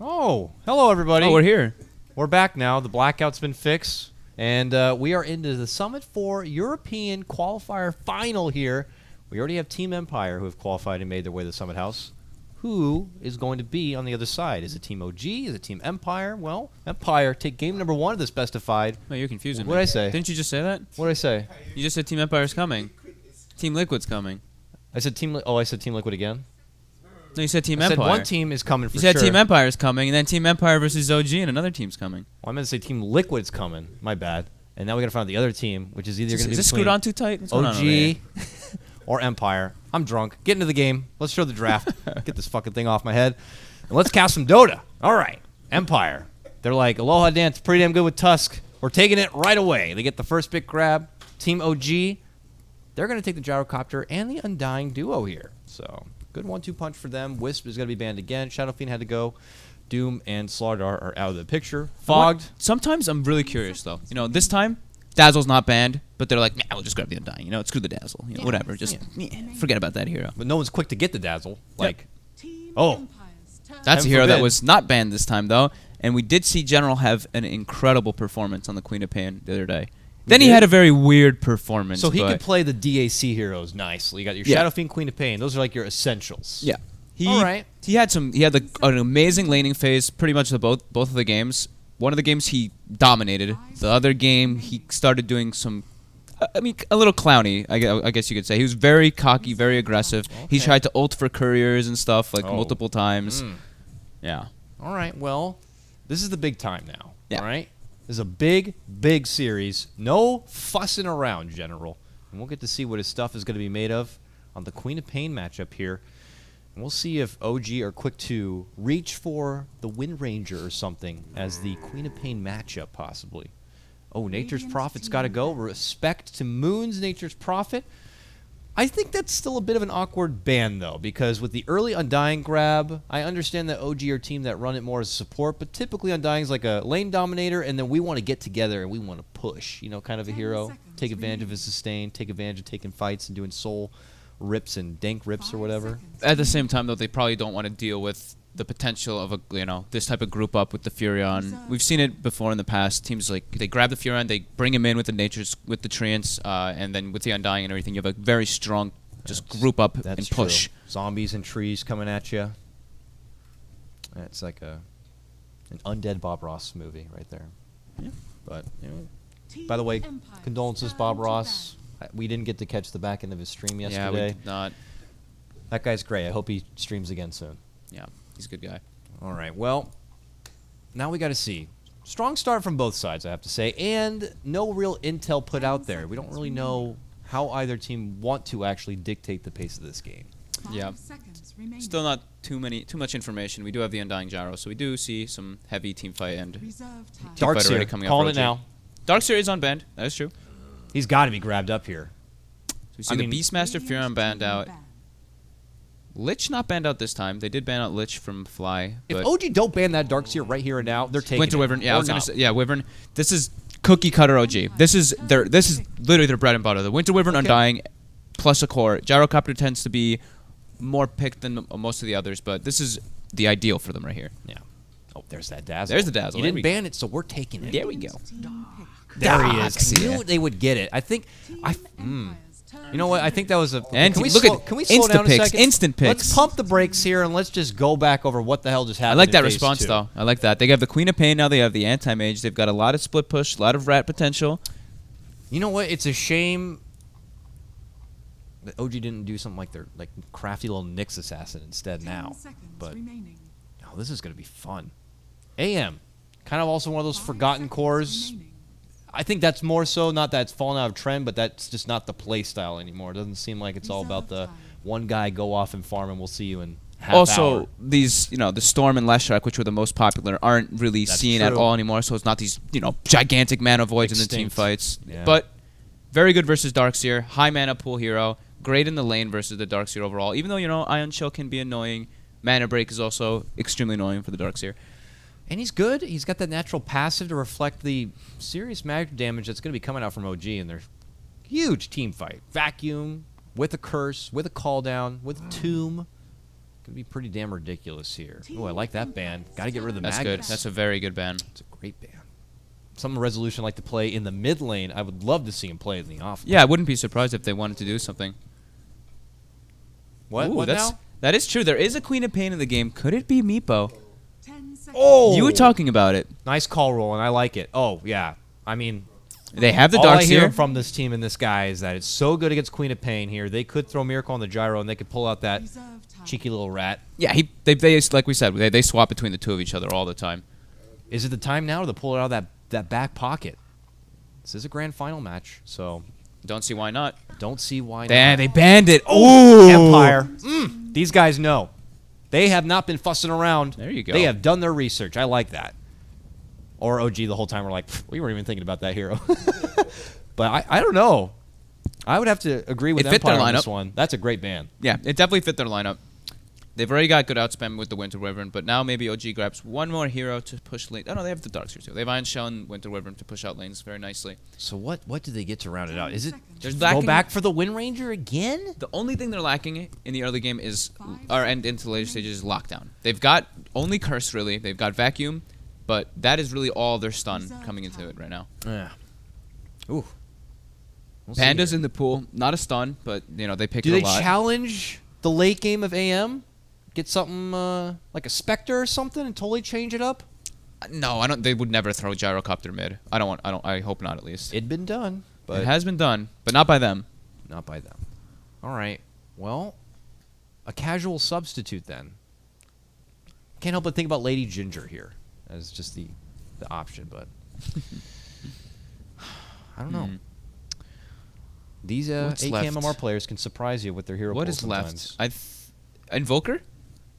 Oh, hello everybody. Oh, we're here. We're back now. The blackout's been fixed, and we are into the Summit 4 European Qualifier Final here. We already have Team Empire who have qualified and made their way to the Summit House. Who is going to be on the other side? Is it Team OG? Is it Team Empire? Well, Empire take game number 1 of this bestified. No, you're confusing me. What did I say? Didn't you just say that? What did I say? You just said Team Empire's coming. Team Liquid's coming. I said Team. I said Team Liquid again. No, you said Team I Empire. said one team is coming for You said sure. Team Empire's coming, and then Team Empire versus OG, and another team's coming. Well, I meant to say Team Liquid's coming. My bad. And now we got to find out the other team, which is either going to be Is this between screwed on too tight? What's going on over OG or Empire. I'm drunk. Get into the game. Let's show the draft. Get this fucking thing off my head. And let's cast some Dota. All right. Empire. They're like, Aloha Dance, pretty damn good with Tusk. We're taking it right away. They get the first pick grab. Team OG, they're going to take the Gyrocopter and the Undying duo here. So, good 1-2 punch for them. Wisp is going to be banned again. Shadow Fiend had to go. Doom and Slaughdar are out of the picture. Fogged. Sometimes I'm really curious, though. You know, this time, Dazzle's not banned, but they're like, nah, we'll just grab the Undying. You know, screw the Dazzle. You know, whatever. Just forget about that hero. But no one's quick to get the Dazzle. Like, oh. That's a hero forbid. that was not banned this time, though. And we did see General have an incredible performance on the Queen of Pain the other day. Then he had a very weird performance. So he could play the DAC heroes nicely. You got your Shadow Fiend, Queen of Pain. Those are like your essentials. Yeah. All right. He had an amazing laning phase pretty much both of the games. One of the games he dominated. The other game he started doing some, a little clowny, I guess you could say. He was very cocky, very aggressive. Okay. He tried to ult for couriers and stuff like multiple times. Yeah. All right. Well, this is the big time now. Yeah. All right. This is a big, big series. No fussing around, General. And we'll get to see what his stuff is going to be made of on the Queen of Pain matchup here. And we'll see if OG or Quick 2 reach for the Wind Ranger or something as the Queen of Pain matchup, possibly. Oh, Nature's Prophet's got to go. Respect to Moon's Nature's Prophet. I think that's still a bit of an awkward ban, though, because with the early Undying grab, I understand that OG are team that run it more as support, but typically Undying's like a lane dominator, and then we want to get together and we want to push, you know, kind of a hero. Take advantage of his sustain, take advantage of taking fights and doing soul rips and dank rips or whatever. At the same time, though, they probably don't want to deal with the potential of this type of group up with the Furion. We've seen it before in the past. Teams like they grab the Furion, they bring him in with the Treants, and then with the Undying and everything, you have a very strong group up and push. True. Zombies and trees coming at you. It's like an undead Bob Ross movie right there. Yeah. But by the way, condolences, Bob Ross. We didn't get to catch the back end of his stream yesterday. Yeah, we did not. That guy's great. I hope he streams again soon. Yeah, he's a good guy. All right, well, now we got to see. Strong start from both sides, I have to say, and no real intel put out there. We don't really know how either team want to actually dictate the pace of this game. Yeah. Still not too much information. We do have the Undying Gyro, so we do see some heavy team fight and Darkseer, calling it now. Darkseer is unbanned. That is true. He's got to be grabbed up here. So we see the Beastmaster Furion banned out. Lich not banned out this time. They did ban out Lich from Fly. If OG don't ban that Darkseer right here and now, they're taking Winter it. Wyvern. Yeah, I was gonna say. Yeah, Wyvern. This is cookie cutter OG. This is literally their bread and butter. The Winter Wyvern Undying plus a core. Gyrocopter tends to be more picked than most of the others, but this is the ideal for them right here. Yeah. Oh, there's that Dazzle. There's the Dazzle. You didn't ban it, so we're taking it. There we go. There he is. I knew they would get it. I think. You know what? I think that was a. And can we slow down a second? Instant picks. Let's pump the brakes here and let's just go back over what the hell just happened. I like that in phase response 2. though. I like that. They have the Queen of Pain now. They have the Anti-Mage. They've got a lot of split push, a lot of rat potential. You know what? It's a shame that OG didn't do something like their crafty little Nyx assassin instead now. But this is going to be fun. AM, kind of also one of those forgotten cores. I think that's more so, not that it's fallen out of trend, but that's just not the play style anymore. It doesn't seem like it's all about the one guy go off and farm and we'll see you in half also, hour. These, the Storm and Leshrac, which were the most popular, aren't really seen at all anymore, so it's not these, gigantic mana voids in the team fights. Yeah. But very good versus Darkseer, high mana pool hero, great in the lane versus the Darkseer overall. Even though, Ion Chill can be annoying, Mana Break is also extremely annoying for the Darkseer. And he's good. He's got that natural passive to reflect the serious magic damage that's going to be coming out from OG in their huge team fight. Vacuum, with a curse, with a call down, with a tomb. Could be pretty damn ridiculous here. Oh, I like that ban. Got to get rid of the That's Magnus. good. That's a very good ban. It's a great ban. Some Resolution like to play in the mid lane. I would love to see him play in the off lane. Yeah, I wouldn't be surprised if they wanted to do something. What? Ooh, What that's, now? That is true. There is a Queen of Pain in the game. Could it be Meepo? Oh! You were talking about it. Nice call roll, and I like it. Oh, yeah. I mean, They have the all I darks hear here. from this team and this guy is that it's so good against Queen of Pain here. They could throw Miracle on the gyro, and they could pull out that cheeky little rat. Yeah, they like we said, they swap between the two of each other all the time. Is it the time now to pull it out of that back pocket? This is a grand final match, so Don't see why not. don't see why not. Damn, they banned it. Ooh. Empire. These guys know. They have not been fussing around. There you go. They have done their research. I like that. Or OG the whole time we're like, we weren't even thinking about that hero. But I don't know. I would have to agree with It fit their Empire on this lineup. one. That's a great ban. Yeah, it definitely fit their lineup. They've already got good outspam with the Winter Wyvern, but now maybe OG grabs one more hero to push lane. Oh no, they have the Darks here too. They have Iron Shell and Winter Wyvern to push out lanes very nicely. So what do they get to round it out? Is it They're go lacking- back for the Wind Ranger again? The only thing they're lacking in the early game is, or and into the later stages, is lockdown. They've got only Curse really. They've got Vacuum, but that is really all their stun coming into it right now. Yeah. Ooh. We'll see Panda's here. in the pool, not a stun, but they pick Do it they a lot. challenge the late game of AM? Get something like a Spectre or something and totally change it up? No, I don't. They would never throw Gyrocopter mid. I hope not, at least. It'd been done, but It has been done, but not by them. not by them. All right. Well, a casual substitute then. Can't help but think about Lady Ginger here as just the option, but I don't know. Hmm. These What's AKMMR left? players can surprise you with their hero What pulls is sometimes. left? Invoker?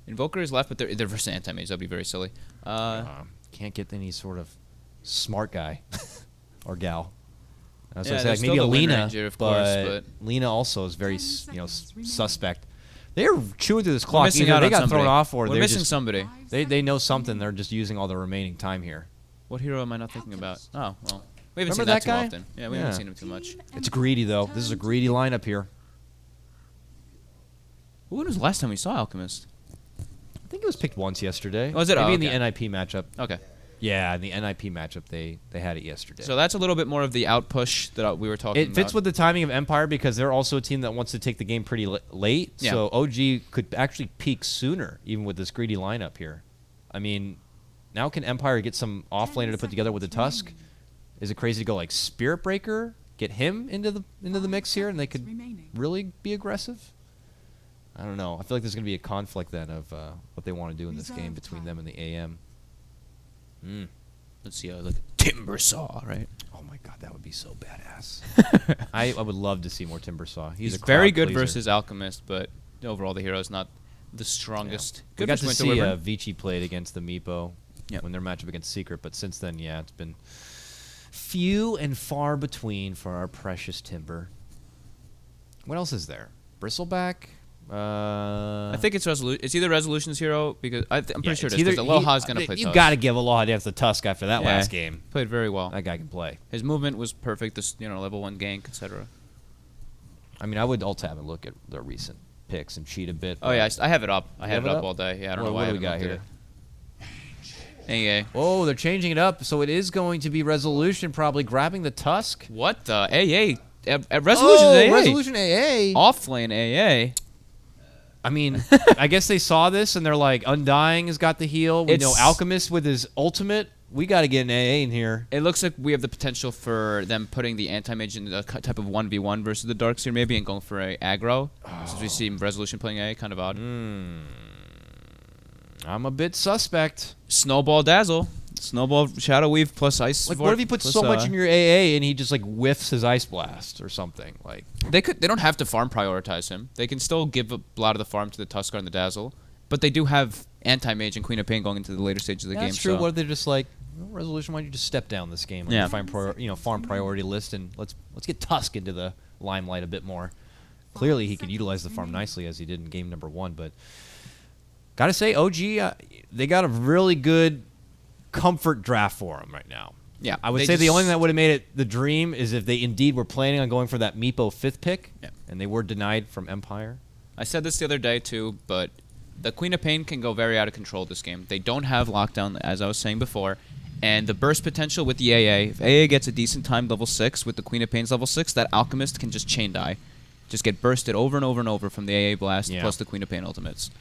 Invoker is left, but they're versus anti-mage. That'd be very silly. Can't get any sort of smart guy or gal. I was Yeah, gonna say there's like maybe still a the Wind Lena, Ranger, of course, but- Lena also is very suspect. They're chewing through this clock. missing Either out they on got somebody. thrown off, or We're they're missing just somebody. they know something. They're just using all the remaining time here. What hero am I not thinking about? Oh, well. We haven't Remember seen that that too guy? often. Yeah, we Yeah. haven't seen him too much. It's greedy though. This is a greedy lineup here. When was the last time we saw Alchemist? I think it was picked once yesterday. Was it? Maybe Oh, in the okay. NIP matchup. Okay. Yeah, in the NIP matchup they had it yesterday. So that's a little bit more of the outpush that we were talking about. It fits with the timing of Empire because they're also a team that wants to take the game pretty late. Yeah. So OG could actually peak sooner, even with this greedy lineup here. I mean, now can Empire get some offlaner to put together with the Tusk? Is it crazy to go like Spirit Breaker, get him into the mix here, and they could really be aggressive? I don't know. I feel like there's going to be a conflict then of what they want to do in this game between them and the AM. Let's see. Look, Timbersaw, right? Oh my god, that would be so badass. I would love to see more Timbersaw. He's a very crowd good pleaser. versus Alchemist, but overall the hero's not the strongest. We Good got to versus Winter see Wyvern. Vici played against the Meepo Yep. when their matchup against Secret, but since then, yeah, it's been few and far between for our precious Timber. What else is there? Bristleback? I think it's Resolution. It's either Resolution's hero because I'm pretty sure it is. either- Because Aloha's gonna play. You Tusk. got to give Aloha dance the Tusk after that Yeah. last game. Played very well. That guy can play. His movement was perfect. This level 1 gank, etc. I mean, I would also have a look at their recent picks and cheat a bit. Oh yeah, I have it up. I had have it it up up? all day. Yeah, I don't What- know why. what I do we haven't got looked at it. Oh, they're changing it up, so it is going to be Resolution probably grabbing the Tusk. What the AA? Resolution AA. Resolution AA. Off lane AA. I mean, I guess they saw this and they're like, Undying has got the heal. We know It's- Alchemist with his ultimate. We got to get an AA in here. It looks like we have the potential for them putting the anti-mage in a type of 1v1 versus the Darks here maybe and going for a aggro. Since we see Resolution playing AA, kind of odd. I'm a bit suspect. Snowball Dazzle. Snowball Shadow Weave plus Ice. Like, what if he puts plus, so much in your AA and he just like whiffs his Ice Blast or something? Like, They don't have to farm prioritize him. They can still give a lot of the farm to the Tuskar and the Dazzle. But they do have anti-mage and Queen of Pain going into the later stages of the game. that's true. So. What if they're just like, well, Resolution? Why don't you just step down this game? Yeah. Find farm priority list and let's get Tusk into the limelight a bit more. Clearly, he could utilize the farm nicely as he did in game number 1. But gotta say, OG, they got a really good comfort draft for him right now. Yeah, I would they say the just- only thing that would have made it the dream is if they indeed were planning on going for that Meepo 5th pick, Yeah. and they were denied from Empire. I said this the other day too, but The Queen of Pain can go very out of control this game. They don't have lockdown, as I was saying before. And the burst potential with the AA, if AA gets a decent time level 6 with the Queen of Pain's level 6, that Alchemist can just chain die. Just get bursted over and over and over from the AA blast plus the Queen of Pain ultimates.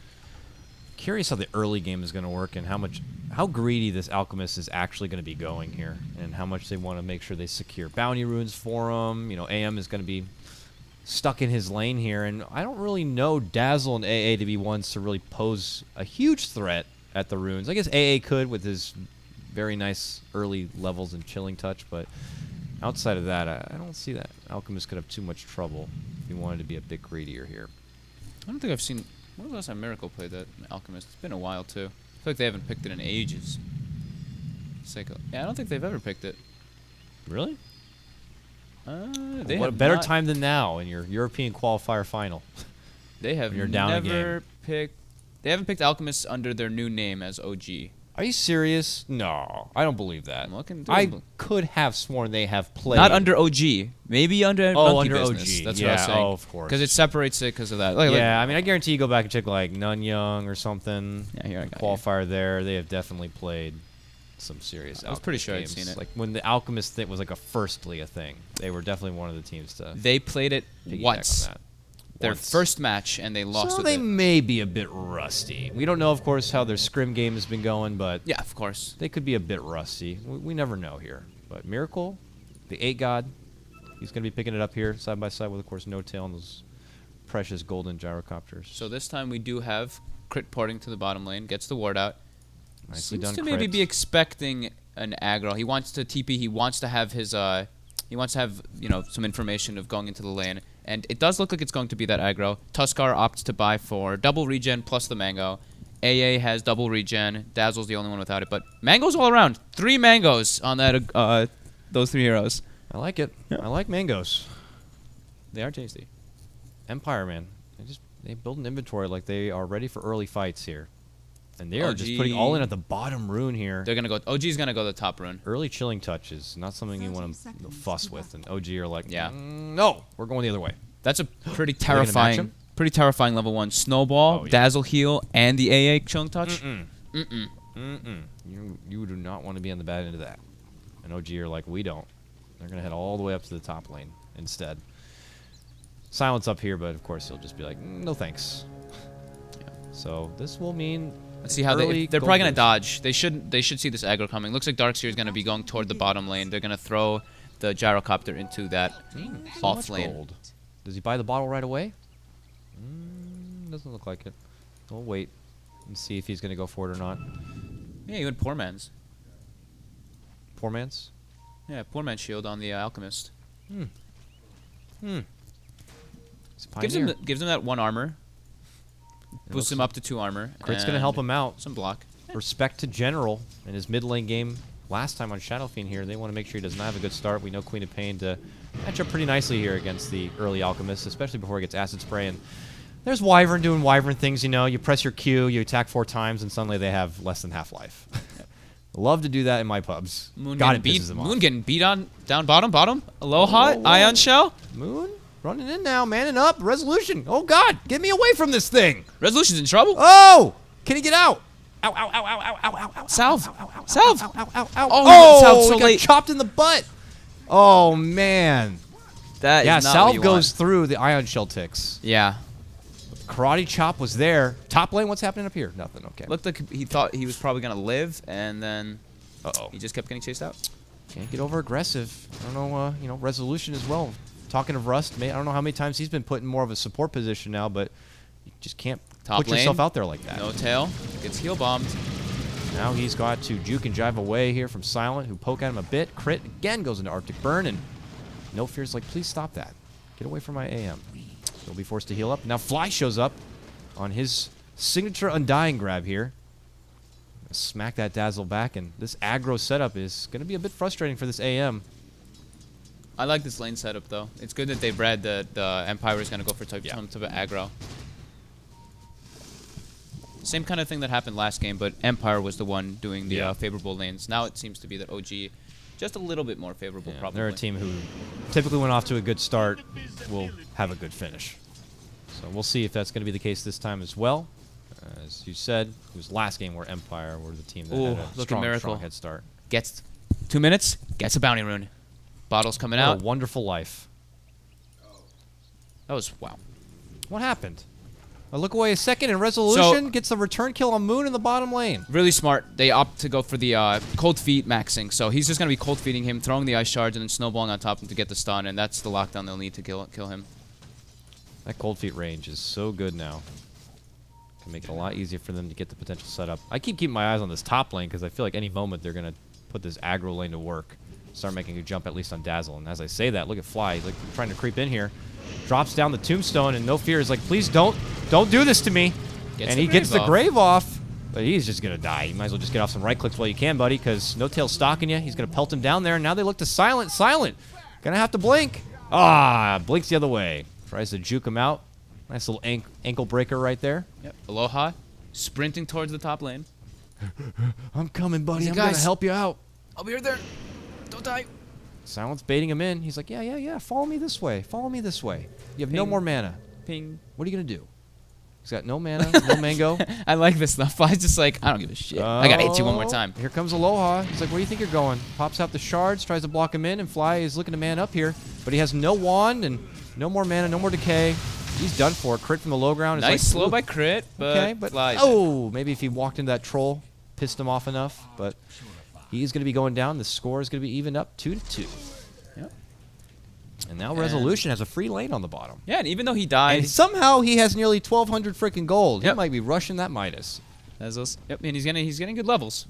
Curious how the early game is going to work and how greedy this Alchemist is actually going to be going here, and how much they want to make sure they secure bounty runes for him. You know, AM is going to be stuck in his lane here, and I don't really know Dazzle and AA to be ones to really pose a huge threat at the runes. I guess AA could with his very nice early levels and chilling touch, but outside of that, I don't see that Alchemist could have too much trouble if he wanted to be a bit greedier here. I don't think I've seen... When was the last time Miracle played that Alchemist? It's been a while, too. I feel like they haven't picked it in ages. Yeah, I don't think they've ever picked it. Really? They what a have better not- time than now in your European qualifier final. They have when you're down a never picked... They haven't picked Alchemists under their new name as OG. Are you serious? No, I don't believe that. I'm looking. I could have sworn they have played. Not under OG. Maybe under Monkey under Business. OG. That's Yeah, what I was saying. oh, of course. Because it separates it because of that. Like, Yeah, I mean, I guarantee you go back and check like Nun Young or something. Yeah, here I got qualifier there. They have definitely played some serious. I was pretty Alchemist sure I'd games. seen it. Like when the Alchemist thing was like a firstly a thing. They were definitely one of the teams to. They played it piggyback once. on that. Their Once. first match, and they lost So with they it. may be a bit rusty. We don't know, of course, how their scrim game has been going, but Yeah, of course. they could be a bit rusty. We never know here. But Miracle, the 8 God, he's going to be picking it up here side by side with, of course, No Tail and those precious golden gyrocopters. So this time we do have Crit porting to the bottom lane, gets the ward out. Nicely Seems done, to maybe Crit. be expecting an aggro. He wants to TP. He wants to have his he wants to have some information of going into the lane, and it does look like it's going to be that aggro. Tuskar opts to buy for double regen plus the mango. AA has double regen. Dazzle's the only one without it, but mangoes all around. 3 mangoes on that those 3 heroes. I like it. Yeah. I like mangoes. They are tasty. Empire, man. They build an inventory like they are ready for early fights here. And they are just putting all in at the bottom rune here. They're gonna go. OG's gonna go the top rune. Early chilling touch is not something you want to 30 seconds fuss to with. go. And OG are like, Yeah. No, we're going the other way. That's a pretty Are they gonna match terrifying, him? level 1 snowball, Oh, yeah. Dazzle heal, and the AA chilling touch. You do not want to be on the bad end of that. And OG are like, we don't. They're going to head all the way up to the top lane instead. Silence up here, but of course he'll just be like, no thanks. Yeah. So this will mean... Let's see how they're probably gonna dodge. They should see this aggro coming. Looks like Darkseer is gonna be going toward the bottom lane. They're gonna throw the gyrocopter into that off lane. Gold. Does he buy the bottle right away? Doesn't look like it. We'll wait and see if he's going to go for it or not. Yeah, he went poor man's. Poor man's? Yeah, poor man's shield on the alchemist. He's a Gives pioneer. him that 1 armor. It Boosts looks him up to 2 armor. Crit's going to help him out. Some block. Respect to General in his mid lane game last time on Shadow Fiend here. They want to make sure he does not have a good start. We know Queen of Pain to match up pretty nicely here against the early Alchemist, especially before he gets Acid Spray. And there's Wyvern doing Wyvern things, You press your Q, you attack 4 times, and suddenly they have less than half life. Love to do that in my pubs. Moon God, getting it pisses them off. Moon getting beat on down bottom. Aloha, Whoa. Ion Shell. Moon running in now, manning up. Resolution. Oh, God, get me away from this thing. Resolution's in trouble. Oh, can he get out? Ow, ow, ow, ow, ow, ow, ow, ow. Salve. Ow, ow, ow, Salve. Ow, ow, ow, ow. Oh, he got salved so he got late. chopped in the butt. Oh, man. That Yeah, is not what Salve you goes want. through the Ion Shell ticks. Yeah. Karate chop was there. Top lane, what's happening up here? Nothing, okay. Looked like he thought he was probably gonna live, and then Uh-oh. he just kept getting chased out. Can't get over aggressive. I don't know, resolution as well. Talking of Rust, I don't know how many times he's been put in more of a support position now, but you just can't Top put yourself lane. out there like that. No tail. Gets heal bombed. Now he's got to juke and jive away here from Silent, who poke at him a bit. Crit again goes into Arctic Burn, and No Fear's like, please stop that. Get away from my AM. He'll be forced to heal up. Now Fly shows up on his signature Undying grab here. Smack that Dazzle back, and this aggro setup is going to be a bit frustrating for this AM. I like this lane setup though. It's good that they read that the Empire is gonna go for some type of aggro. Same kind of thing that happened last game, but Empire was the one doing the favorable lanes. Now it seems to be that OG, just a little bit more favorable, Yeah, probably. they're a team who typically, when off to a good start, will have a good finish. So we'll see if that's going to be the case this time as well. As you said, it was last game where Empire were the team that Ooh, had a look at strong, Miracle. strong head start. Gets 2 minutes, gets a bounty rune. Bottle's coming What out. a wonderful life. That was, wow. What happened? A look away a second, and Resolution gets the return kill on Moon in the bottom lane. Really smart. They opt to go for the cold feet maxing. So he's just going to be cold feeding him, throwing the ice shards, and then snowballing on top of him to get the stun. And that's the lockdown they'll need to kill him. That cold feet range is so good now. Can make it a lot easier for them to get the potential setup. I keep keeping my eyes on this top lane because I feel like any moment they're going to put this aggro lane to work. Start making a jump at least on Dazzle. And as I say that, look at Fly. He's like trying to creep in here. Drops down the tombstone, and No Fear is like, please don't do this to me. And he gets the grave off, but he's just going to die. You might as well just get off some right clicks while you can, buddy, because No Tail's stalking you. He's going to pelt him down there, and now they look to Silent. Silent, going to have to blink. Ah, blinks the other way. Tries to juke him out. Nice little ankle breaker right there. Yep. Aloha, sprinting towards the top lane. I'm coming, buddy. Hey, I'm going to help you out. I'll be right there. Don't die. Silent's baiting him in. He's like, yeah. Follow me this way. Follow me this way. You have no Ping. more mana. Ping. What are you going to do? He's got no mana, no mango. I like this stuff. Fly's just like, I don't give a shit. I gotta hit you one more time. Here comes Aloha. He's like, where do you think you're going? Pops out the shards, tries to block him in, and Fly is looking to man up here. But he has no wand and no more mana, no more decay. He's done for. Crit from the low ground. Nice like, slow by crit, but, okay, but Fly's maybe if he walked into that troll, pissed him off enough. But he's going to be going down. The score is going to be evened up 2-2. Yep. And now Resolution has a free lane on the bottom. Yeah, and even though he died, And somehow he has nearly 1,200 freaking gold. Yep. He might be rushing that Midas. yep, and he's getting good levels.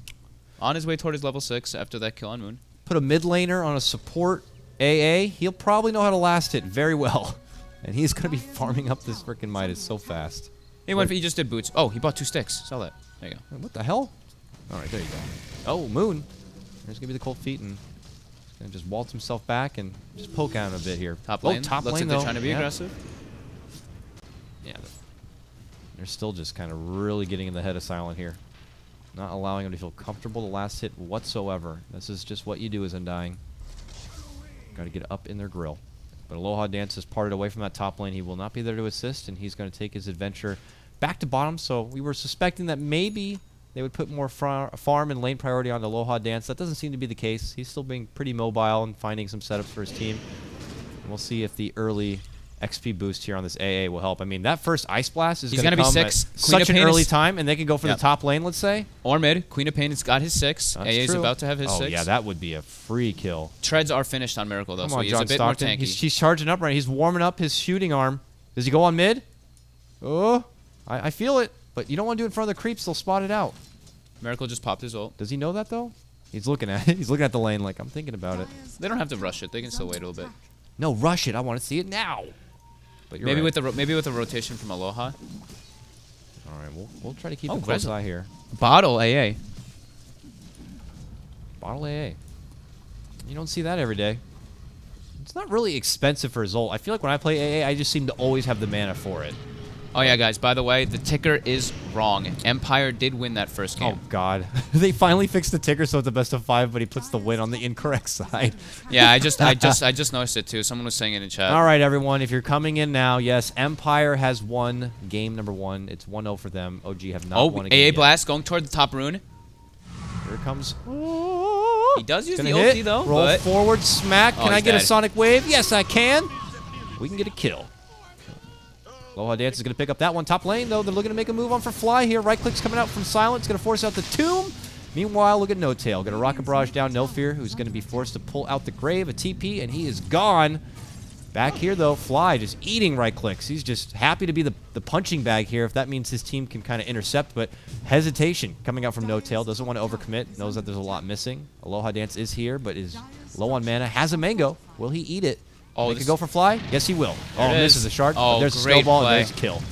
On his way toward his level 6 after that kill on Moon. Put a mid laner on a support AA, he'll probably know how to last hit very well. And he's going to be farming up this freaking Midas so fast. He just did boots. Oh, he bought 2 sticks. Sell that. There you go. What the hell? All right, there you go. Oh, Moon. There's going to be the cold feet, and he's going to just waltz himself back and just poke at him a bit here. Top lane. Top Looks lane, like they're though. trying to be aggressive. Yeah. They're still just kind of really getting in the head of Silent here. Not allowing him to feel comfortable the last hit whatsoever. This is just what you do as Undying. Got to get up in their grill. But Aloha Dance is parted away from that top lane. He will not be there to assist, and he's going to take his adventure back to bottom. So we were suspecting that maybe they would put more farm and lane priority on Aloha Dance. That doesn't seem to be the case. He's still being pretty mobile and finding some setups for his team. And we'll see if the early XP boost here on this AA will help. I mean, that first Ice Blast is going to come at such an early time, and they can go for the top lane, let's say. Or mid. Queen of Pain has got his 6. That's AA is true. about to have his 6. Oh, yeah, that would be a free kill. Treads are finished on Miracle, though, Come so on, he's John a bit Stockton. more tanky. He's charging up right. He's warming up his shooting arm. Does he go on mid? Oh, I feel it. But you don't want to do it in front of the creeps. They'll spot it out. Miracle just popped his ult. Does he know that, though? He's looking at it. He's looking at the lane like, I'm thinking about it. They don't have to rush it. They can still wait a little bit. No, rush it. I want to see it now. But you're Maybe right. with the rotation from Aloha. All right, we'll try to keep a close eye here. Bottle AA. Bottle AA. You don't see that every day. It's not really expensive for his ult. I feel like when I play AA, I just seem to always have the mana for it. Oh yeah, guys. By the way, the ticker is wrong. Empire did win that first game. Oh God, they finally fixed the ticker so it's a best of 5, but he puts the win on the incorrect side. Yeah, I just noticed it too. Someone was saying it in chat. All right, everyone, if you're coming in now, yes, Empire has won game number 1. It's 1-0 for them. OG have not won a game AA yet. Blast going toward the top rune. Here it comes. He does use Gonna the hit. ulti though. Roll but forward, smack. Can I he's get a dead. Sonic Wave? Yes, I can. We can get a kill. Aloha Dance is going to pick up that one. Top lane, though, they're looking to make a move on for Fly here. Right click's coming out from Silent. It's going to force out the Tomb. Meanwhile, look at No Tail. Going to Rocket Barrage down No Fear, who's going to be forced to pull out the Grave, a TP, and he is gone. Back here, though, Fly just eating right clicks. He's just happy to be the punching bag here if that means his team can kind of intercept. But hesitation coming out from No Tail. Doesn't want to overcommit. Knows that there's a lot missing. Aloha Dance is here, but is low on mana. Has a mango. Will he eat it? Oh, They could go for Fly? Yes, he will. There Oh, it misses is. a shard. Oh, But there's a great snowball, play. and there's a kill.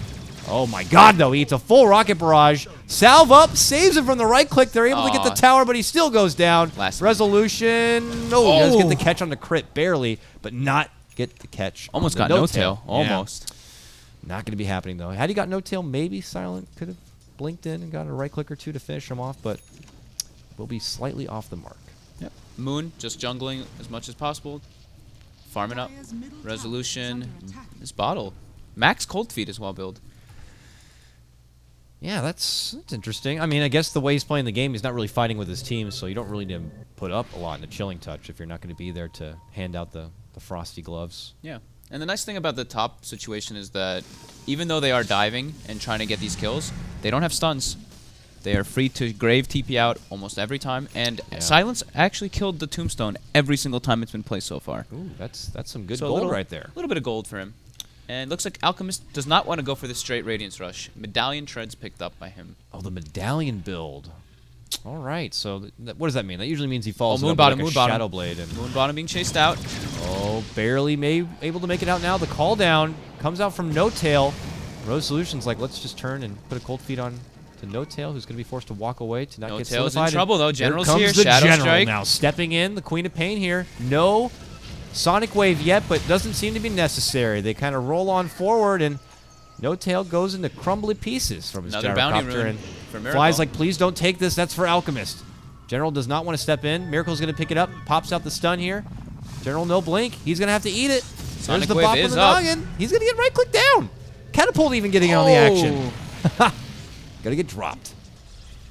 Oh, my God, though. He eats a full Rocket Barrage. Salve up, saves him from the right click. They're able to get the tower, but he still goes down. Last one. Resolution. No, he does get the catch on the crit, barely, but not get the catch. Almost on got the No Tail. Yeah. Almost. Not going to be happening, though. Had he got No Tail, maybe Silent could have blinked in and got a right click or two to finish him off, but will be slightly off the mark. Yep. Moon just jungling as much as possible. Farming up. Resolution. This bottle. Max Cold Feet is well built. Yeah, that's interesting. I mean, I guess the way he's playing the game, he's not really fighting with his team, so you don't really need to put up a lot in a chilling touch if you're not going to be there to hand out the frosty gloves. Yeah. And the nice thing about the top situation is that even though they are diving and trying to get these kills, they don't have stuns. They are free to grave TP out almost every time, and Silence actually killed the tombstone every single time it's been placed so far. Ooh, that's some good gold right there. A little bit of gold for him. And it looks like Alchemist does not want to go for the straight Radiance Rush. Medallion Treads picked up by him. Oh, the Medallion build. All right, so what does that mean? That usually means he falls Moon up bottom, like Moon a bottom. Shadow Blade. And Moon bottom being chased out. oh, barely able to make it out now. The call down comes out from No Tail. Rose Solutions like, let's just turn and put a cold feet on to No Tail, who's going to be forced to walk away to not No get Tail's solidified. in trouble, though. General's here here. comes the Shadow General Strike. now stepping in. The Queen of Pain here. No Sonic Wave yet, but doesn't seem to be necessary. They kind of roll on forward, and No Tail goes into crumbly pieces from his Another bounty gyrocopter rune and for Miracle. flies like, please don't take this. That's for Alchemist. General does not want to step in. Miracle's going to pick it up. Pops out the stun here. General no blink. He's going to have to eat it. Sonic There's the Wave bop on is the up. noggin. He's going to get right click down. Catapult even getting on the action. Got to get dropped.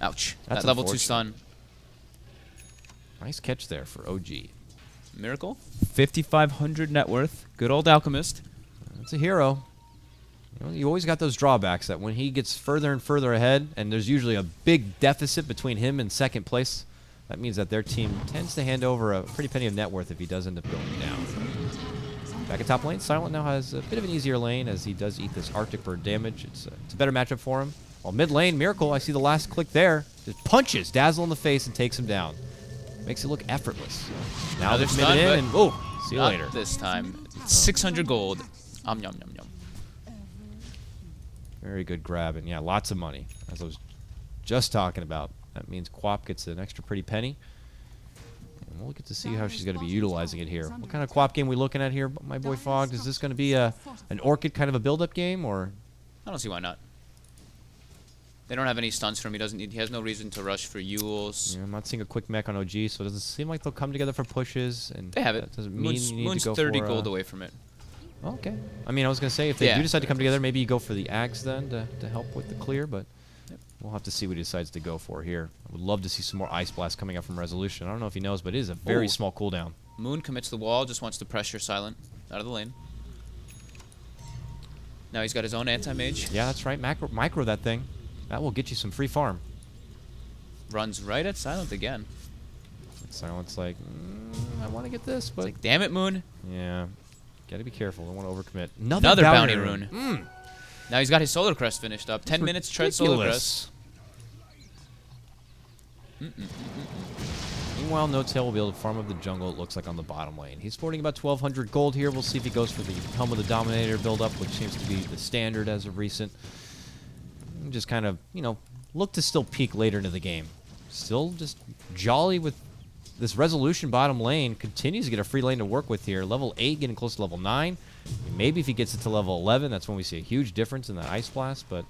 Ouch. That's That level 2 unfortunate. stun. Nice catch there for OG. Miracle. 5,500 net worth. Good old Alchemist. That's a hero. You know, you always got those drawbacks that when he gets further and further ahead, and there's usually a big deficit between him and second place, that means that their team tends to hand over a pretty penny of net worth if he does end up going down. Back at top lane, Silent now has a bit of an easier lane as he does eat this Arctic Bird damage. It's a better matchup for him. While mid lane, Miracle, I see the last click there, just punches Dazzle in the face and takes him down. Makes it look effortless. Now they're Another committed stun, in, and but see you not later. this time. 600 gold. Yum, yum, yum. Very good grab, and yeah, lots of money. As I was just talking about, that means Quap gets an extra pretty penny. And we'll get to see how she's going to be utilizing it here. What kind of Quap game we looking at here, my boy Fogged? Is this going to be an Orchid kind of a build-up game, or? I don't see why not. They don't have any stuns from him. He has no reason to rush for Yules. Yeah, I'm not seeing a quick mech on OG, so it doesn't seem like they'll come together for pushes. And They have it. That doesn't mean Moon's, you need Moon's to go 30 for, gold away from it. Okay. I mean, I was going to say, if they Yeah. do decide to come together, maybe you go for the Axe then to help with the clear, but Yep. we'll have to see what he decides to go for here. I would love to see some more Ice Blast coming out from Resolution. I don't know if he knows, but it is a very Ooh. small cooldown. Moon commits the wall, just wants to pressure Silent out of the lane. Now he's got his own anti-mage. Yeah, that's right. Micro that thing. That will get you some free farm. Runs right at Silent again. Silent's like, I want to get this, but Like, damn it, Moon. yeah, gotta be careful. Don't want to overcommit. Another bounty rune. Mm. Now he's got his Solar Crest finished up. 10 minutes, tread Solar Crest. Ridiculous. Meanwhile, No Tail will be able to farm up the jungle, it looks like, on the bottom lane. He's sporting about 1,200 gold here. We'll see if he goes for the Helm of the Dominator build-up, which seems to be the standard as of recent. And just kind of, look to still peak later into the game. Still just jolly with this Resolution bottom lane. Continues to get a free lane to work with here. Level 8 getting close to level 9. Maybe if he gets it to level 11, that's when we see a huge difference in that Ice Blast, but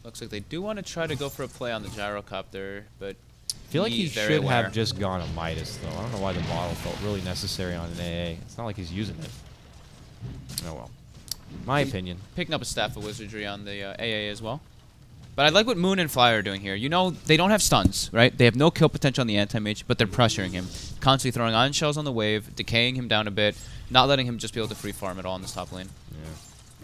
Looks like they do want to try to go for a play on the gyrocopter, but I feel like he he's very should aware. have just gone a Midas, though. I don't know why the model felt really necessary on an AA. It's not like he's using it. Oh, well. My opinion. Picking up a Staff of Wizardry on the AA as well. But I like what Moon and Fly are doing here. You know, they don't have stuns, right? They have no kill potential on the anti-mage, but they're pressuring him. Constantly throwing ion shells on the wave, decaying him down a bit, not letting him just be able to free farm at all in this top lane.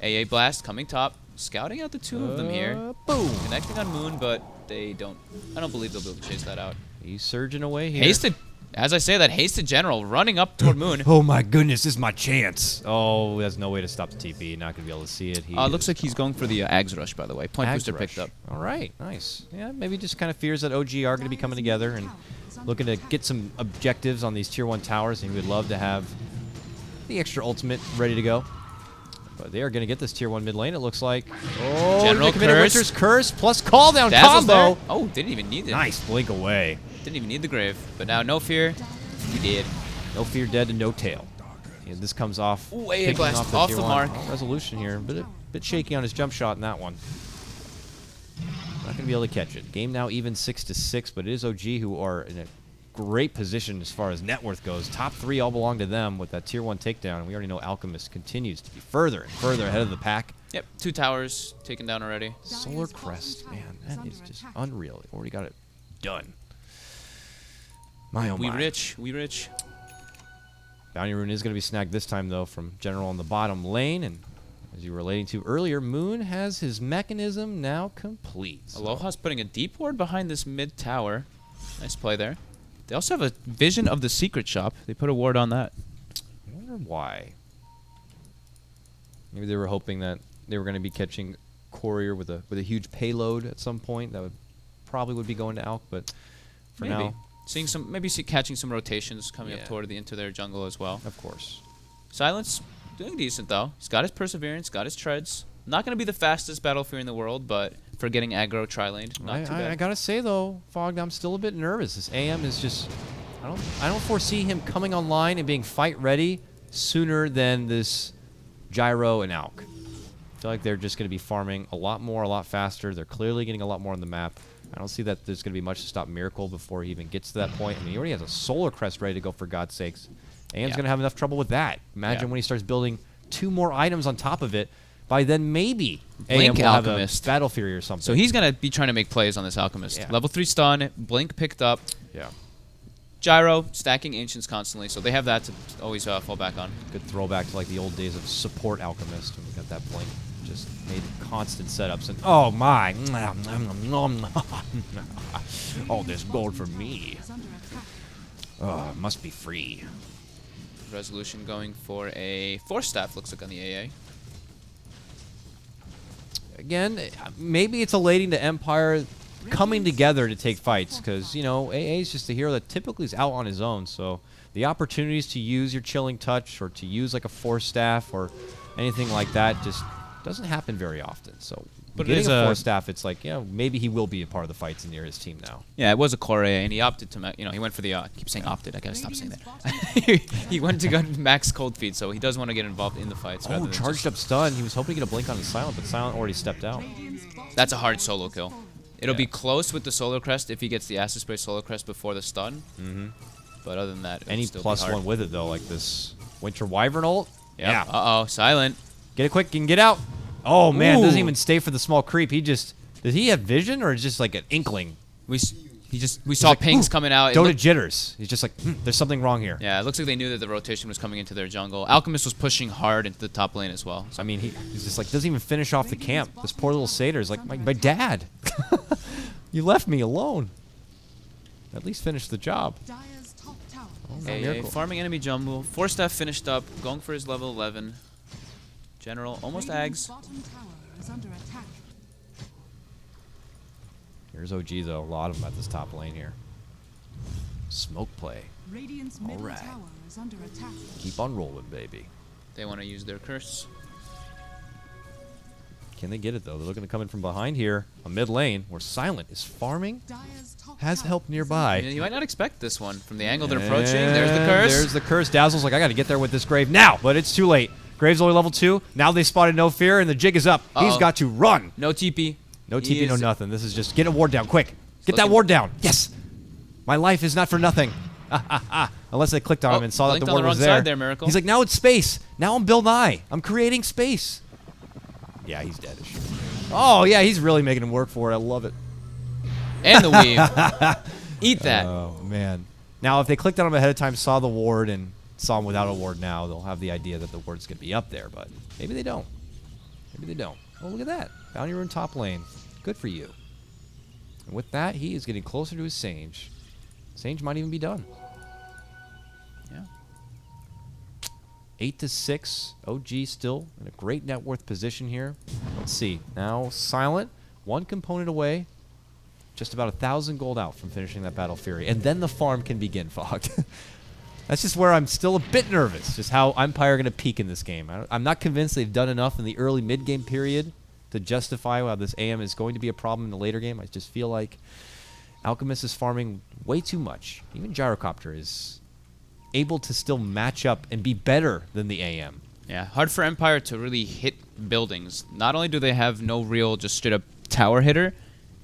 Yeah. AA Blast coming top, scouting out the two of them here. Boom. Connecting on Moon, but they don't. I don't believe they'll be able to chase that out. He's surging away here. Hasted, as I say that, Hasted General running up toward Moon. Oh my goodness, this is my chance. Oh, there's no way to stop the TP. Not going to be able to see it. He Looks like he's going for the Ags Rush, by the way. Point booster picked up. All right, nice. Yeah, maybe just kind of fears that OG are going to be coming together and looking to get some objectives on these tier 1 towers, and he would love to have the extra ultimate ready to go. But they are going to get this tier 1 mid lane, it looks like. Oh, General they committed Curse. Winter's Curse plus call down Dazzle's combo. there. Oh, didn't even need it. Nice blink away. Didn't even need the grave. But now, no fear. He did. No fear dead and no tail. And this comes off. Ooh, AA picking blast off off tier the 1. mark. Oh, Resolution here. Bit shaky on his jump shot in that one. Not going to be able to catch it. Game now even 6-6, but it is OG who are in a great position as far as net worth goes. Top 3 all belong to them with that tier 1 takedown. And we already know Alchemist continues to be further and further ahead of the pack. Yep, 2 towers taken down already. Solar Crest, man, that is just unreal. Already got it done. My oh We my. rich. We rich. Bounty Rune is going to be snagged this time, though, from General on the bottom lane. And as you were relating to earlier, Moon has his mechanism now complete. So Aloha's putting a deep ward behind this mid tower. Nice play there. They also have a vision of the secret shop. They put a ward on that. I wonder why. Maybe they were hoping that they were going to be catching Courier with a huge payload at some point. That would probably be going to Alk, but for Maybe. now, Seeing some, maybe catching some rotations coming Yeah. up toward into their jungle as well. of course. Silence doing decent though. He's got his perseverance, got his treads. Not gonna be the fastest Battlefield in the world, but for getting aggro tri-laned, not too bad. I gotta say though, Fogged, I'm still a bit nervous. This AM is just, I don't foresee him coming online and being fight ready sooner than this Gyro and Alk. I feel like they're just gonna be farming a lot more, a lot faster. They're clearly getting a lot more on the map. I don't see that there's gonna be much to stop Miracle before he even gets to that point. I mean, he already has a Solar Crest ready to go, for God's sakes. AM's Yeah. gonna have enough trouble with that. Imagine Yeah. when he starts building 2 more items on top of it. By then, maybe Blink AM will have a Alchemist. Battle Fury or something. So he's gonna be trying to make plays on this Alchemist. Yeah. Level 3 stun, Blink picked up, yeah. Gyro stacking Ancients constantly, so they have that to always fall back on. Good throwback to like the old days of support Alchemist when we got that Blink. Just made constant setups and oh my! All this gold for me. Oh, it must be free. Resolution going for a Force Staff, looks like on the AA. Again, maybe it's elating to Empire coming together to take fights because, you know, AA is just a hero that typically is out on his own. So the opportunities to use your Chilling Touch or to use like a Force Staff or anything like that just doesn't happen very often. So But it getting is a a- Force Staff, it's like, you know, maybe he will be a part of the fights near his team now. Yeah, it was a core AA, and he opted to, he went for the, I keep saying opted, I gotta stop saying that. He went to go max cold feed, so he does want to get involved in the fights. rather Oh, than charged up stun. He was hoping to get a blink on the Silent, but Silent already stepped out. That's a hard solo kill. It'll be Yeah. close with the Solar Crest if he gets the Acid Spray Solar Crest before the stun. Mm-hmm. But other than that, it'll Any still plus be hard. one with it, though, like this Winter Wyvern ult. Yep. Yeah. Uh-oh, Silent. Get it quick and get out. Oh, man. Doesn't Ooh. even stay for the small creep. He just... Does he have vision or is just like an inkling? We saw like, pings "Ooh, coming out. It Dota looked- jitters. He's just like, there's something wrong here. yeah, it looks like they knew that the rotation was coming into their jungle. Alchemist was pushing hard into the top lane as well. I mean, he's just like, doesn't even finish off the camp. This poor little satyr is like, my dad. You left me alone. At least finish the job. Dire's top tower Oh, is no AA miracle. farming enemy jungle. Force Staff finished up, going for his level 11. General almost Radiant's ags. bottom tower is under attack. Here's OG, though. A lot of them at this top lane here. Smoke play. Radiant's middle right. tower is under attack. Keep on rolling, baby. They want to use their curse. Can they get it, though? They're looking to come in from behind here. A mid lane where Silent is farming. Dire's top Has tower help is nearby. You might not expect this one from the angle they're approaching. There's the curse. There's the curse. Dazzle's like, I got to get there with this Grave now, but it's too late. Grave's only level 2. Now they spotted No Fear, and the jig is up. He's Uh-oh. got to run. No TP. No He TP, no is- nothing. This is just get a ward down, quick. Get that looking- ward down. Yes. My life is not for nothing. Unless they clicked on Oh, him and saw that blinked the on the ward was wrong there. side there, Miracle. He's like, now it's space. Now I'm Bill Nye. I'm creating space. Yeah, he's dead. Oh, yeah, he's really making him work for it. I love it. And the weave. Eat that. Oh, man. Now, if they clicked on him ahead of time, saw the ward, and saw him without a ward now, they'll have the idea that the ward's going to be up there, but maybe they don't. Maybe they don't. Oh, look at that. Bounty Rune top lane. Good for you. And with that, he is getting closer to his Sage. Sage might even be done. Yeah. 8-6. OG still in a great net worth position here. Let's see. Now Silent, one component away. Just about 1,000 gold out from finishing that Battle Fury. And then the farm can begin, Fogged. That's just where I'm still a bit nervous. Just how Empire are going to peak in this game. I'm not convinced they've done enough in the early mid-game period to justify how this AM is going to be a problem in the later game. I just feel like Alchemist is farming way too much. Even Gyrocopter is able to still match up and be better than the AM. Yeah, hard for Empire to really hit buildings. Not only do they have no real just straight up tower hitter,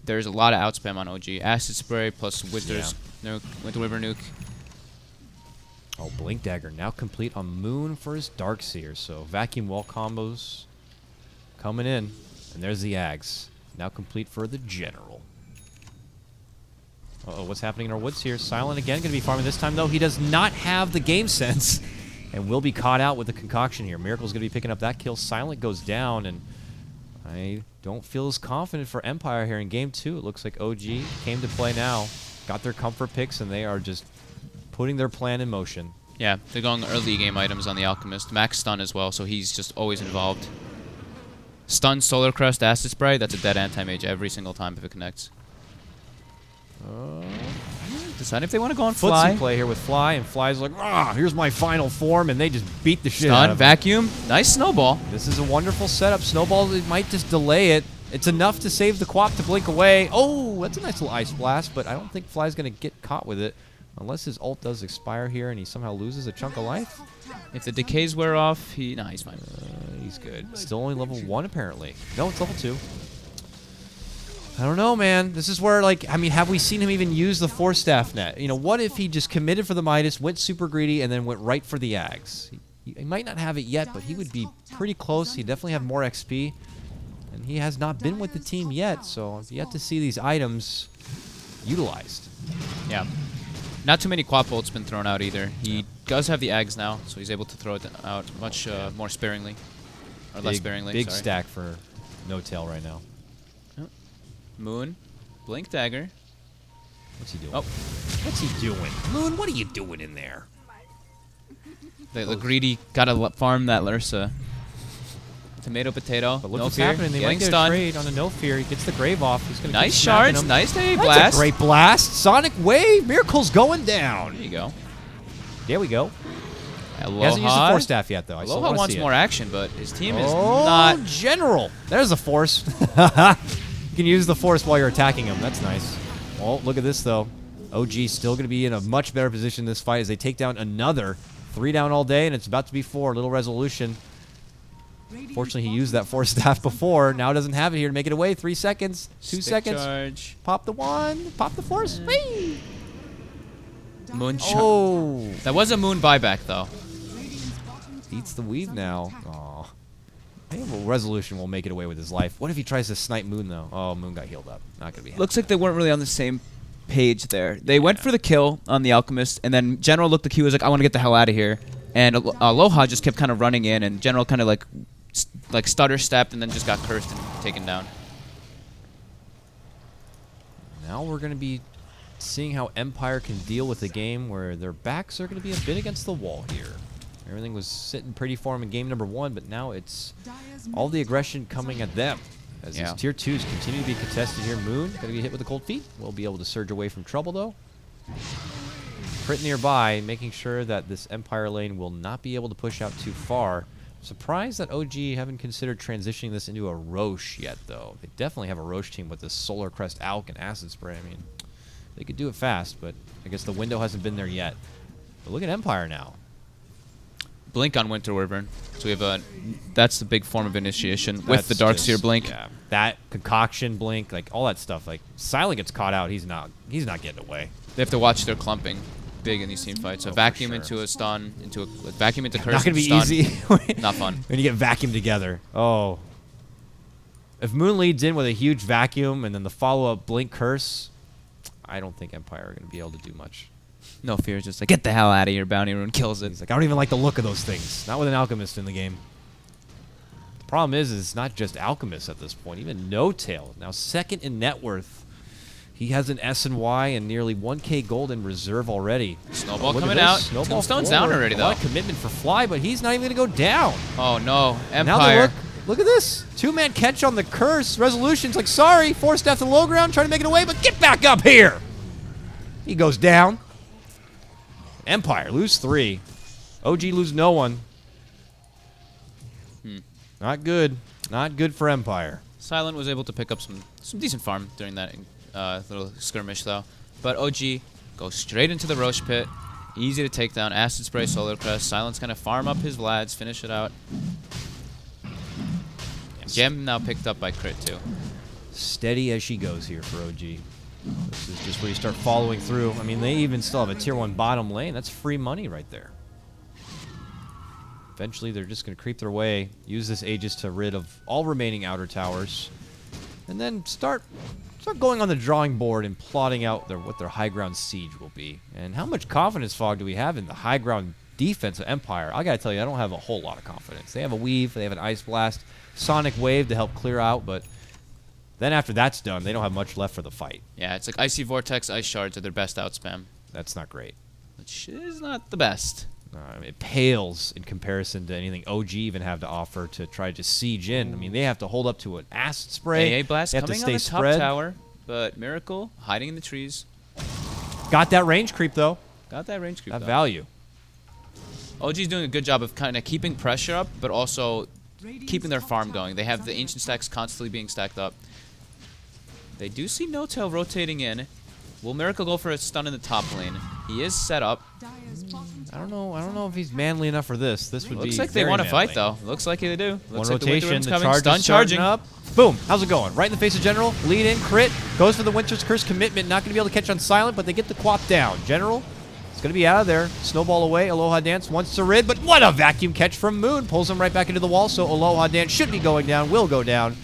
there's a lot of outspam on OG. Acid Spray plus Winter's nuke, Winter Wyvern nuke. Oh, Blink Dagger now complete on Moon for his Darkseer. So vacuum wall combos coming in. And there's the Ags. Now complete for the General. Uh-oh, what's happening in our woods here? Silent again, going to be farming this time, though. He does not have the game sense and will be caught out with the concoction here. Miracle's going to be picking up that kill. Silent goes down, and I don't feel as confident for Empire here in game 2. It looks like OG came to play now. Got their comfort picks, and they are just putting their plan in motion. Yeah, they're going early game items on the Alchemist. Max stun as well, so he's just always involved. Stun, Solar Crest, Acid Spray, that's a dead anti-mage every single time if it connects. Decide if they want to go on Fly. Footsie play here with Fly, and Fly's like, ah, here's my final form, and they just beat the shit out Stun, of him. Vacuum, nice snowball. This is a wonderful setup. Snowball, it might just delay it. It's enough to save the Quap to blink away. Oh, that's a nice little Ice Blast, but I don't think Fly's going to get caught with it unless his ult does expire here and he somehow loses a chunk of life. If the decays wear off, nah, he's fine. He's good. Still only level 1, apparently. No, it's level 2. I don't know, man. This is where, like, I mean, have we seen him even use the Force Staff net? You know, what if he just committed for the Midas, went super greedy, and then went right for the Ags? He might not have it yet, but he would be pretty close. He'd definitely have more XP. And he has not been with the team yet, so I've yet to see these items utilized. Yeah. Not too many Quap ults been thrown out either. He does have the Ags now, so he's able to throw it out much more sparingly. Or less sparingly, Big sorry. stack for No Tail right now. Moon, Blink Dagger. What's he doing? Oh. What's he doing? Moon, what are you doing in there? The greedy gotta farm that Lursa. Tomato, potato, But look no what's fear. happening. They might Getting get a stunned. trade on a No Fear. He gets the Grave off. He's gonna Nice keep smacking shards, him. nice day That's blast. a great blast. Sonic Wave. Miracle's going down. There you go. There we go. Aloha. He hasn't used the Force Staff yet, though. I still Aloha wanna wants see more it. action, but his team is Oh, not. General. There's the Force. You can use the Force while you're attacking him. That's nice. Oh, look at this, though. OG still going to be in a much better position in this fight as they take down another. 3 down all day, and it's about to be 4. Little resolution. Fortunately, he used that Force Staff before. Now doesn't have it here to make it away. 3 seconds. 2 Stick seconds. Charge. Pop the 1. Pop the Force. Whee! Moon charge. Oh. That was a moon buyback, though. Eats the weave now. Aw. Maybe Resolution will make it away with his life. What if he tries to snipe Moon, though? Oh, Moon got healed up. Not going to be happy. Looks like they weren't really on the same page there. They went for the kill on the Alchemist, and then General looked at Q, was like, I want to get the hell out of here. And Aloha just kept kind of running in, and General kind of like stutter stepped and then just got cursed and taken down. Now we're going to be seeing how Empire can deal with a game where their backs are going to be a bit against the wall here. Everything was sitting pretty for them in game number 1, but now it's all the aggression coming at them. As these tier 2s continue to be contested here. Moon going to be hit with the cold feet. Will be able to surge away from trouble, though. Crit nearby, making sure that this Empire lane will not be able to push out too far. Surprised that OG haven't considered transitioning this into a Roche yet, though. They definitely have a Roche team with this Solar Crest Alk and Acid Spray. I mean, they could do it fast, but I guess the window hasn't been there yet. But look at Empire now. Blink on Winter Wyvern. So we have a. That's the big form of initiation with the Darkseer Blink. Yeah, that concoction blink, like all that stuff. Like Silent gets caught out, he's not getting away. They have to watch their clumping big in these team fights. So Oh, for vacuum sure. into a stun, into a vacuum into curse. Not gonna be stun. easy. Not fun. When you get vacuumed together. Oh. If Moon leads in with a huge vacuum and then the follow-up blink curse, I don't think Empire are gonna be able to do much. No fear, just like get the hell out of here. Bounty Rune kills it. He's like, I don't even like the look of those things. Not with an Alchemist in the game. The problem is it's not just Alchemist at this point. Even No Tail, now second in net worth. He has an S and Y and nearly 1k gold in reserve already. Snowball Look at coming this. out. Snowball Tombstone's forward. down already, A lot though. of commitment for Fly, but he's not even going to go down. Oh no, Now they Empire. look at this. 2-man catch on the curse. Resolution's like, sorry, Force Staff to the low ground, trying to make it away, but get back up here. He goes down. Empire lose 3. OG lose no one. Not good. Not good for Empire. Silent was able to pick up some decent farm during that little skirmish, though. But OG goes straight into the Roche pit. Easy to take down. Acid Spray, Solar Crest. Silent's going to farm up his Vlads, finish it out. Gem now picked up by Crit, too. Steady as she goes here for OG. This is just where you start following through. I mean, they even still have a tier 1 bottom lane. That's free money right there. Eventually, they're just going to creep their way, use this Aegis to rid of all remaining outer towers, and then start going on the drawing board and plotting out what their high ground siege will be. And how much confidence, Fog, do we have in the high ground defense of Empire? I got to tell you, I don't have a whole lot of confidence. They have a Weave, they have an Ice Blast, Sonic Wave to help clear out, but then after that's done, they don't have much left for the fight. Yeah, it's like Icy Vortex, Ice Shards are their best out spam. That's not great. Which is not the best. It pales in comparison to anything OG even have to offer to try to siege in. I mean, they have to hold up to an acid spray. AA Blast they have coming to on stay the top spread. tower, but Miracle hiding in the trees. Got that range creep, though. Got that range creep. That though. value. OG's doing a good job of kind of keeping pressure up, but also keeping their farm going. They have the ancient stacks constantly being stacked up. They do see No Tail rotating in. Will Miracle go for a stun in the top lane? He is set up. I don't know if he's manly enough for this. This would be Looks like they very want to manly. fight, though. Looks like they do. One Looks like rotation, the the Winter Rune's coming. charge Stun is starting charging. up. Boom. How's it going? Right in the face of General. Lead in, crit. Goes for the Winter's Curse commitment. Not going to be able to catch on Silent, but they get the quap down. General is going to be out of there. Snowball away. Aloha Dance wants to rid, but what a vacuum catch from Moon. Pulls him right back into the wall, so Aloha Dance should be going down, will go down.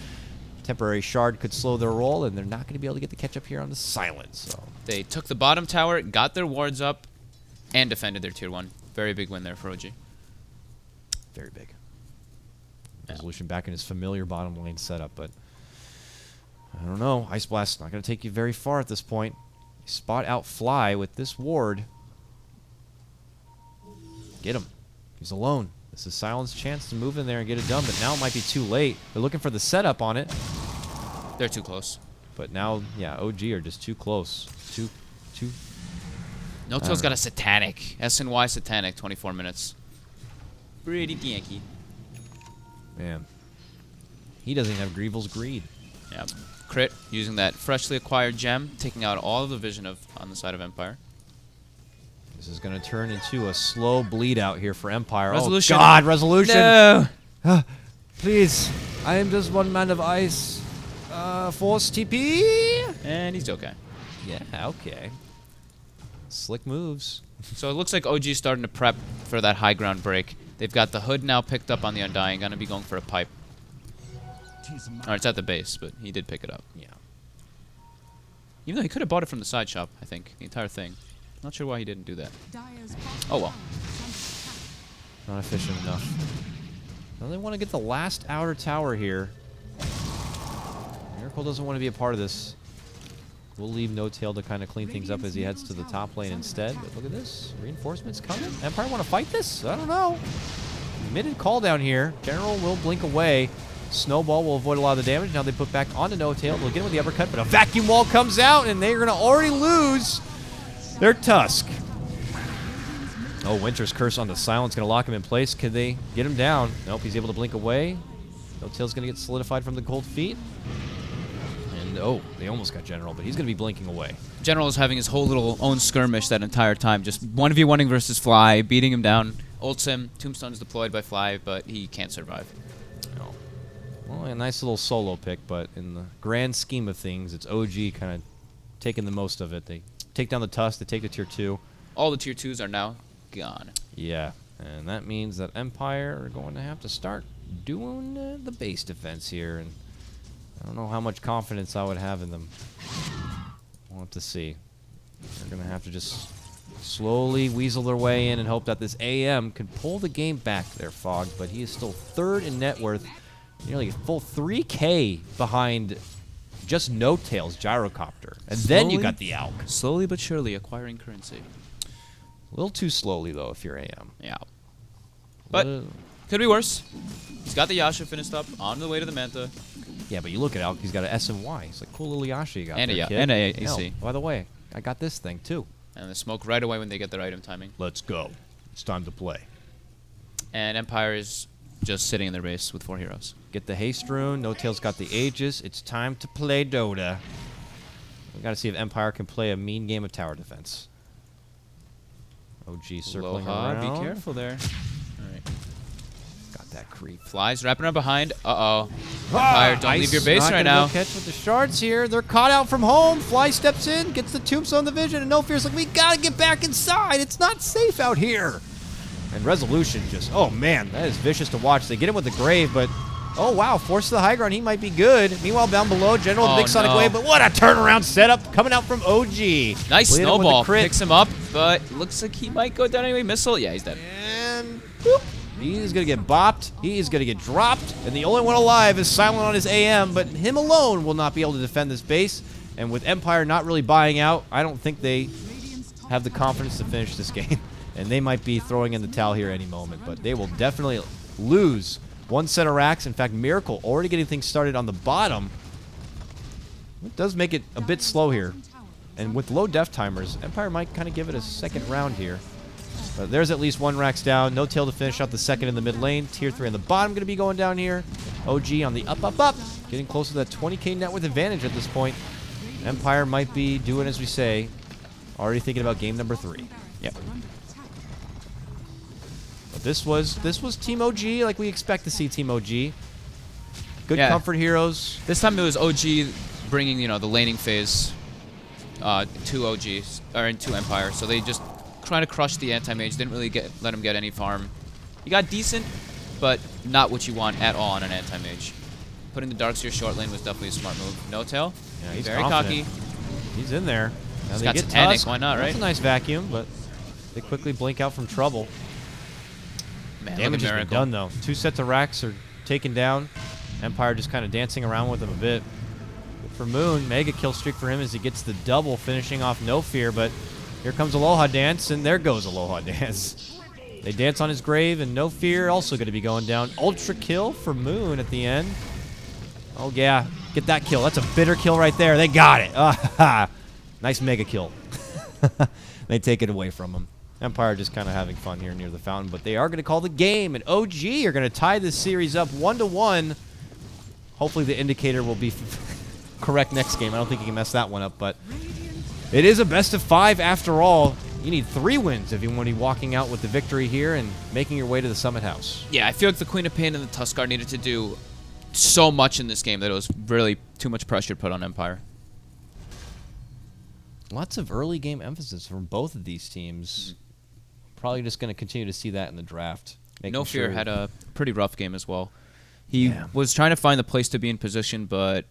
Temporary shard could slow their roll, and they're not going to be able to get the catch up here on the Silent. So They took the bottom tower, got their wards up, and defended their tier 1. Very big win there for OG. very big. Yeah. Resolution back in his familiar bottom lane setup, but I don't know. Ice Blast's not going to take you very far at this point. You spot out Fly with this ward. Get him. He's alone. This is Silent's chance to move in there and get it done, but now it might be too late. They're looking for the setup on it, They're too close. but now, yeah, OG are just too close. Too. No Tail's got a Satanic. SNY Satanic, 24 minutes. Pretty danky. Man. He doesn't even have Greevil's Greed. Yeah. Crit, using that freshly acquired gem, taking out all of the vision on the side of Empire. This is going to turn into a slow bleed out here for Empire. Resolution. Oh, God, Resolution. No! Please, I am just one man of ice. Force TP. And he's okay. Yeah, okay. Slick moves. So it looks like OG's starting to prep for that high ground break. They've got the hood now picked up on the Undying. Gonna be going for a pipe. Or it's at the base, but he did pick it up. Yeah. Even though he could have bought it from the side shop, I think. The entire thing. Not sure why he didn't do that. Oh well. Not efficient enough. Now they want to get the last outer tower here. Miracle doesn't want to be a part of this. We'll leave No Tail to kind of clean things up as he heads to the top lane instead. But look at this. Reinforcements coming. Empire want to fight this? I don't know. Admitted call down here. General will blink away. Snowball will avoid a lot of the damage. Now they put back onto No Tail. They'll get him with the uppercut, but a vacuum wall comes out, and they're going to already lose their Tusk. Oh, Winter's Curse on the Silence going to lock him in place. Can they get him down? Nope, he's able to blink away. No Tail's going to get solidified from the cold feet. And, oh, they almost got General, but he's going to be blinking away. General is having his whole little own skirmish that entire time. Just 1v1ing versus Fly, beating him down. Ults him. Tombstone's deployed by Fly, but he can't survive. No. Well, a nice little solo pick, but in the grand scheme of things, it's OG kind of taking the most of it. They take down the Tusk, they take the tier 2. All the tier 2s are now gone. Yeah, and that means that Empire are going to have to start doing the base defense here, and I don't know how much confidence I would have in them. We'll have to see. They're going to have to just slowly weasel their way in and hope that this AM can pull the game back there, Fog, but he is still third in net worth, nearly a full 3K behind just No Tail's Gyrocopter. And then you Slowly? got the Alk. Slowly but surely acquiring currency. A little too slowly, though, if you're AM. Yeah. But could be worse. He's got the Yasha finished up, on the way to the Manta. Yeah, but you look at Alk, he's got an SMY. He's like, cool little Yasha you got And there, a kid. and a AC. Oh, by the way, I got this thing, too. And the smoke right away when they get their item timing. Let's go. It's time to play. And Empire is just sitting in their base with 4 heroes. Get the haste rune. No Tail's got the Aegis. It's time to play Dota. We got to see if Empire can play a mean game of tower defense. OG circling Aloha, around. be careful there. Alright. Got that creep. Flies wrapping around behind. Uh-oh. Empire, don't leave your base not right gonna now. go catch with the shards here. They're caught out from home. Fly steps in, gets the tombstone the vision, and No Fear's like, we gotta get back inside. It's not safe out here. And Resolution just, oh man, that is vicious to watch. They get him with the Grave, but, oh wow, force to the high ground, he might be good. Meanwhile, down below, General with the big Sonic Wave, but what a turnaround setup coming out from OG. Nice Leading him with the snowball. crit. Picks him up, but looks like he might go down anyway. Missile. Yeah, he's dead. And whoop, he's going to get bopped. He is going to get dropped. And the only one alive is Silent on his AM, but him alone will not be able to defend this base. And with Empire not really buying out, I don't think they have the confidence to finish this game. And they might be throwing in the towel here any moment, but they will definitely lose one set of racks. In fact, Miracle already getting things started on the bottom. It does make it a bit slow here. And with low def timers, Empire might kind of give it a second round here. But there's at least one racks down. No tail to finish out the second in the mid lane. Tier 3 on the bottom going to be going down here. OG on the up. Getting close to that 20k net worth advantage at this point. Empire might be doing as we say. Already thinking about game number 3. Yep. But this was Team OG like we expect to see Team OG. Good Yeah. comfort heroes. This time it was OG bringing, the laning phase to OG, or into Empire. So they just trying to crush the anti-mage. Didn't really let him get any farm. He got decent, but not what you want at all on an anti-mage. Putting the Darkseer short lane was definitely a smart move. No tail. Yeah, he's very confident. cocky. He's in there. Now He's they got get Satanic, Tusk. why not, right? That's a nice vacuum, but they quickly blink out from trouble. Man, Damage look at has been Miracle. done, though. 2 sets of racks are taken down. Empire just kind of dancing around with him a bit. Good for Moon. Mega kill streak for him as he gets the double, finishing off No Fear, but here comes Aloha Dance, and there goes Aloha Dance. They dance on his grave, and No Fear also going to be going down. Ultra kill for Moon at the end. Oh, yeah. Get that kill. That's a bitter kill right there. They got it. Nice mega kill. They take it away from him. Empire just kind of having fun here near the fountain, but they are going to call the game, and OG are going to tie this series up 1-1. Hopefully the indicator will be correct next game. I don't think you can mess that one up, but it is a best of 5 after all. You need 3 wins if you want to be walking out with the victory here and making your way to the Summit House. Yeah, I feel like the Queen of Pain and the Tuskar needed to do so much in this game that it was really too much pressure to put on Empire. Lots of early game emphasis from both of these teams. Probably just going to continue to see that in the draft. No Fear had a pretty rough game as well. He was trying to find the place to be in position, but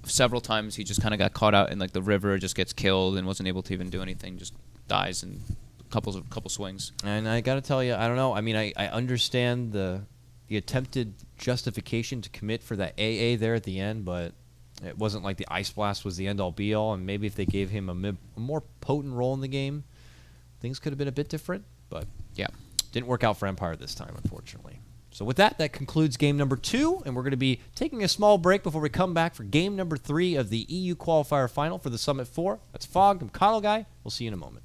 several times he just kind of got caught out in like the river, just gets killed and wasn't able to even do anything, just dies in a couple swings. And I got to tell you, I don't know. I mean, I understand the attempted justification to commit for that AA there at the end, but it wasn't like the Ice Blast was the end-all be-all, and maybe if they gave him a more potent role in the game, things could have been a bit different, but Yeah. didn't work out for Empire this time, unfortunately. So with that, that concludes game number 2, and we're going to be taking a small break before we come back for game number 3 of the EU Qualifier Final for the Summit 4. That's Fog. I'm KotlGuy. We'll see you in a moment.